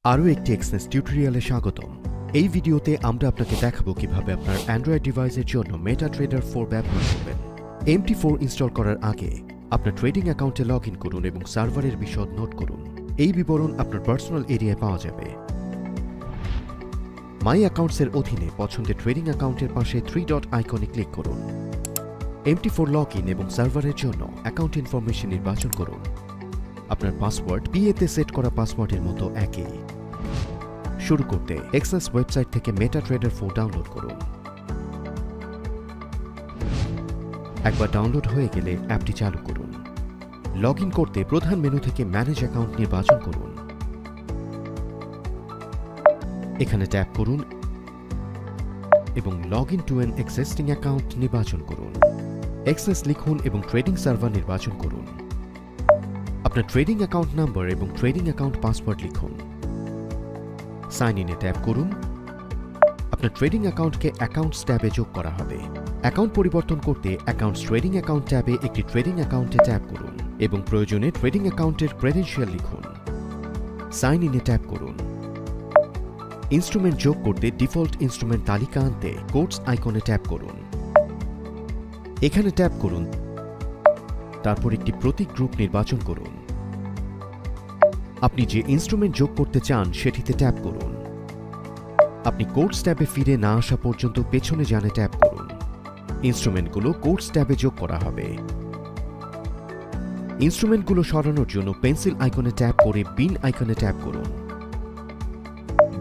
আরও একটি এক্সনেস টিউটোরিয়ালে স্বাগতম। এই ভিডিওতে আমরা আপনাকে দেখাবো কিভাবে আপনার অ্যান্ড্রয়েড ডিভাইসের জন্য মেটাট্রেডার 4 ব্যবহার করবেন। MT4 ইনস্টল করার আগে আপনার ট্রেডিং অ্যাকাউন্টে লগ ইন করুন এবং সার্ভারের বিশদ নোট করুন। এই বিবরণ আপনার পার্সোনাল এরিয়ায় পাওয়া যাবে। মাই অ্যাকাউন্টসের অধীনে পছন্দের ট্রেডিং অ্যাকাউন্টের পাশে 3 ডট আইকনে ক্লিক করুন। MT4 লগ ইন এবং সার্ভারের জন্য অ্যাকাউন্ট ইনফরমেশন নির্বাচন করুন। আপনার পাসওয়ার্ড PA-তে সেট করা পাসওয়ার্ডের মতো একই। শুরু করতে এক্সনেস ওয়েবসাইট থেকে মেটাট্রেডার 4 ডাউনলোড করুন। একবার ডাউনলোড হয়ে গেলে অ্যাপটি চালু করুন। লগ ইন করতে প্রধান মেনু থেকে ম্যানেজ অ্যাকাউন্ট নির্বাচন করুন। এখানে ট্যাপ করুন এবং log in to an existing account নির্বাচন করুন। এক্সেস লিখুন এবং ট্রেডিং সার্ভার নির্বাচন করুন। আপনার ট্রেডিং অ্যাকাউন্ট নাম্বার এবং ট্রেডিং অ্যাকাউন্ট পাসওয়ার্ড লিখুন। সাইন ইনে ট্যাপ করুন। আপনার ট্রেডিং অ্যাকাউন্টকে অ্যাকাউন্টস ট্যাবে যোগ করা হবে। অ্যাকাউন্ট পরিবর্তন করতে অ্যাকাউন্টস ট্রেডিং অ্যাকাউন্ট ট্যাবে একটি ট্রেডিং অ্যাকাউন্টে ট্যাপ করুন এবং প্রয়োজনে ট্রেডিং অ্যাকাউন্টের ক্রেডেনশিয়াল লিখুন। সাইন ইনে ট্যাপ করুন। ইনস্ট্রুমেন্ট যোগ করতে ডিফল্ট ইনস্ট্রুমেন্ট তালিকা আনতে কোডস আইকনে ট্যাপ করুন। এখানে ট্যাপ করুন, তারপর একটি প্রতীক গ্রুপ নির্বাচন করুন। আপনি যে ইনস্ট্রুমেন্ট যোগ করতে চান সেটিতে ট্যাপ করুন। আপনি কোডস ট্যাবে ফিরে না আসা পর্যন্ত পেছনে যানে ট্যাপ করুন। ইনস্ট্রুমেন্টগুলো কোডস ট্যাবে যোগ করা হবে। ইনস্ট্রুমেন্টগুলো সরানোর জন্য পেন্সিল আইকনে ট্যাপ করে বিন আইকনে ট্যাপ করুন।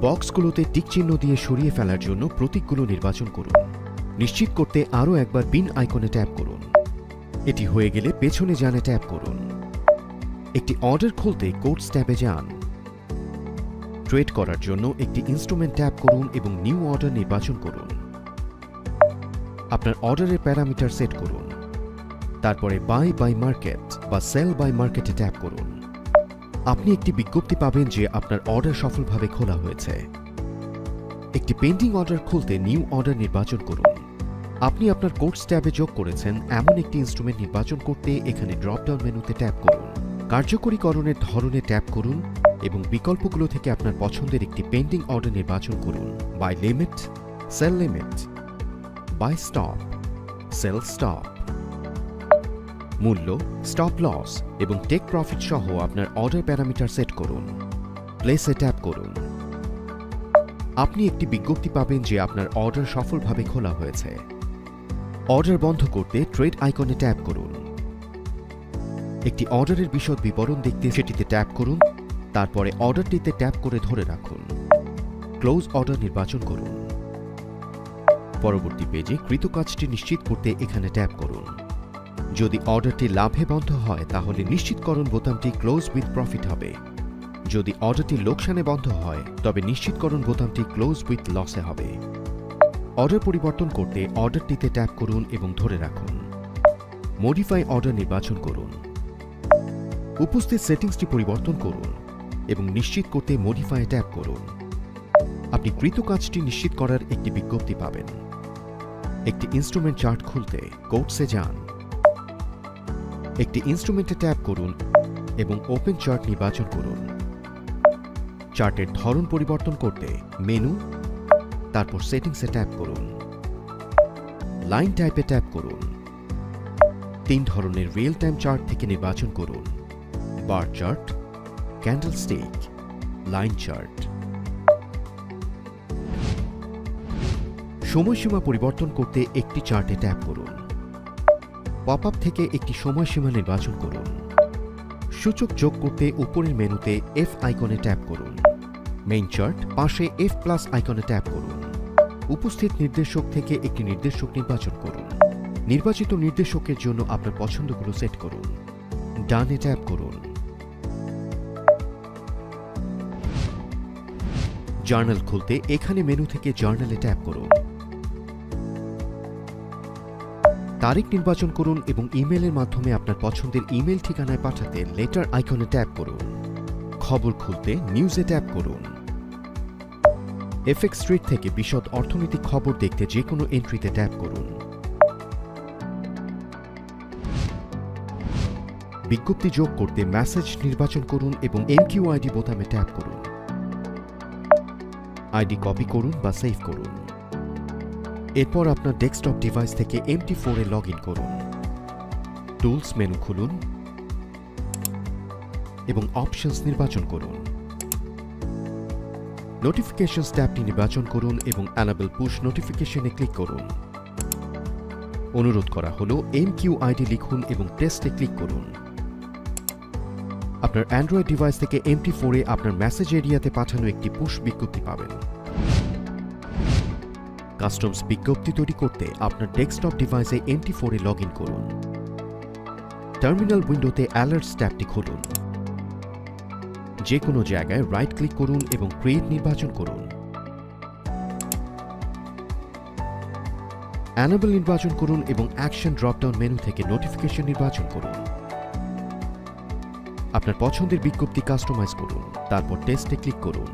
বক্সগুলোতে টিক চিহ্ন দিয়ে সরিয়ে ফেলার জন্য প্রতীকগুলো নির্বাচন করুন। নিশ্চিত করতে আরও একবার বিন আইকনে ট্যাপ করুন। এটি হয়ে গেলে পেছনে যানে ট্যাপ করুন। একটি অর্ডার খুলতে কোডস ট্যাবে যান। ট্রেড করার জন্য একটি ইনস্ট্রুমেন্ট ট্যাপ করুন এবং নিউ অর্ডার নির্বাচন করুন। আপনার অর্ডারের প্যারামিটার সেট করুন। তারপরে বাই বাই মার্কেট বা সেল বাই মার্কেটে ট্যাপ করুন। আপনি একটি বিজ্ঞপ্তি পাবেন যে আপনার অর্ডার সফলভাবে খোলা হয়েছে। একটি পেন্ডিং অর্ডার খুলতে নিউ অর্ডার নির্বাচন করুন। আপনি আপনার কোডস ট্যাবে যোগ করেছেন এমন একটি ইনস্ট্রুমেন্ট নির্বাচন করতে এখানে ড্রপডাউন মেনুতে ট্যাপ করুন। কার্যকরীকরণের ধরনে ট্যাপ করুন এবং বিকল্পগুলো থেকে আপনার পছন্দের একটি পেন্ডিং অর্ডার নির্বাচন করুন। Buy limit, sell limit, buy stop, sell stop. মূল্য, স্টপ লস এবং টেক প্রফিট সহ আপনার অর্ডার প্যারামিটার সেট করুন। প্লেসে ট্যাপ করুন। আপনি একটি বিজ্ঞপ্তি পাবেন যে আপনার অর্ডার সফলভাবে খোলা হয়েছে। অর্ডার বন্ধ করতে ট্রেড আইকনে ট্যাপ করুন। একটি অর্ডারের বিশদ বিবরণ দেখতে সেটিতে ট্যাপ করুন, তারপরে অর্ডারটিতে ট্যাপ করে ধরে রাখুন। ক্লোজ অর্ডার নির্বাচন করুন। পরবর্তী পেজে কৃত কাজটি নিশ্চিত করতে এখানে ট্যাপ করুন। যদি অর্ডারটি লাভে বন্ধ হয় তাহলে নিশ্চিতকরণ বোতামটি ক্লোজ উইথ প্রফিট হবে। যদি অর্ডারটি লোকসানে বন্ধ হয় তবে নিশ্চিতকরণ বোতামটি ক্লোজ উইথ লসে হবে। অর্ডার পরিবর্তন করতে অর্ডারটিতে ট্যাপ করুন এবং ধরে রাখুন। মডিফাই অর্ডার নির্বাচন করুন। উপস্থিত সেটিংসটি পরিবর্তন করুন এবং নিশ্চিত করতে মডিফাই ট্যাপ করুন। আপনি কৃত কাজটি নিশ্চিত করার একটি বিজ্ঞপ্তি পাবেন। একটি ইনস্ট্রুমেন্ট চার্ট খুলতে কোডসে যান। একটি ইনস্ট্রুমেন্টে ট্যাপ করুন এবং ওপেন চার্ট নির্বাচন করুন। চার্টের ধরন পরিবর্তন করতে মেনু, তারপর সেটিংসে ট্যাপ করুন। লাইন টাইপে ট্যাপ করুন। 3 ধরনের রিয়েল টাইম চার্ট থেকে নির্বাচন করুন: bar chart, candlestick, line chart. সময়সীমা পরিবর্তন করতে একটি চার্টে ট্যাপ করুন। পপ আপ থেকে একটি সময়সীমা নির্বাচন করুন। সূচক যোগ করতে উপরের মেনুতে এফ আইকনে ট্যাপ করুন। মেইন চার্ট পাশে F+ আইকনে ট্যাপ করুন। উপস্থিত নির্দেশক থেকে একটি নির্দেশক নির্বাচন করুন। নির্বাচিত নির্দেশকের জন্য আপনার পছন্দগুলো সেট করুন। ডানে ট্যাপ করুন। জার্নাল খুলতে এখানে মেনু থেকে জার্নালে ট্যাপ করুন। তারিখ নির্বাচন করুন এবং ইমেলের মাধ্যমে আপনার পছন্দের ইমেল ঠিকানায় পাঠাতে লেটার আইকনে ট্যাপ করুন। খবর খুলতে নিউজে ট্যাপ করুন। এফএক্স স্ট্রিট থেকে বিশদ অর্থনৈতিক খবর দেখতে যে কোনো এন্ট্রিতে ট্যাপ করুন। বিজ্ঞপ্তি যোগ করতে মেসেজ নির্বাচন করুন এবং MQID বোতামে ট্যাপ করুন। আইডি কপি করুন বা সেভ করুন। এরপর আপনার ডেস্কটপ ডিভাইস থেকে MT4 এ লগ ইন করুন। টুলস মেনু খুলুন এবং অপশনস নির্বাচন করুন। নোটিফিকেশনস ট্যাবটি নির্বাচন করুন এবং অ্যানাবল পুশ নোটিফিকেশনে ক্লিক করুন। অনুরোধ করা হলো MQID লিখুন এবং টেস্টে ক্লিক করুন। আপনার অ্যান্ড্রয়েড ডিভাইস থেকে MT4 এ আপনার মেসেজ এরিয়াতে পাঠানো একটি পুশ বিজ্ঞপ্তি পাবেন। কাস্টমস বিজ্ঞপ্তি তৈরি করতে আপনার ডেস্কটপ ডিভাইসে MT4 এ লগ ইন করুন। টার্মিনাল উইন্ডোতে অ্যালার্টস ট্যাবটি খুলুন। যে কোনো জায়গায় রাইট ক্লিক করুন এবং ক্রিয়েট নির্বাচন করুন। অ্যানাবল নির্বাচন করুন এবং অ্যাকশন ড্রপডাউন মেনু থেকে নোটিফিকেশন নির্বাচন করুন। আপনার পছন্দের বিজ্ঞপ্তি কাস্টমাইজ করুন, তারপর টেস্টে ক্লিক করুন।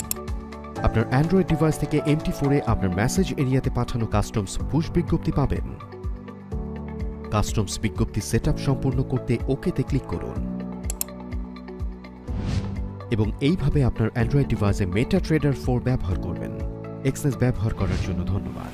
আপনার অ্যান্ড্রয়েড ডিভাইস থেকে MT4 এ আপনার মেসেজ এরিয়াতে পাঠানো কাস্টমস পুশ বিজ্ঞপ্তি পাবেন। কাস্টমস বিজ্ঞপ্তি সেটআপ সম্পূর্ণ করতে ওকেতে ক্লিক করুন এবং এইভাবে আপনার অ্যান্ড্রয়েড ডিভাইসে মেটাট্রেডার 4 ব্যবহার করবেন। এক্সেস ব্যবহার করার জন্য ধন্যবাদ।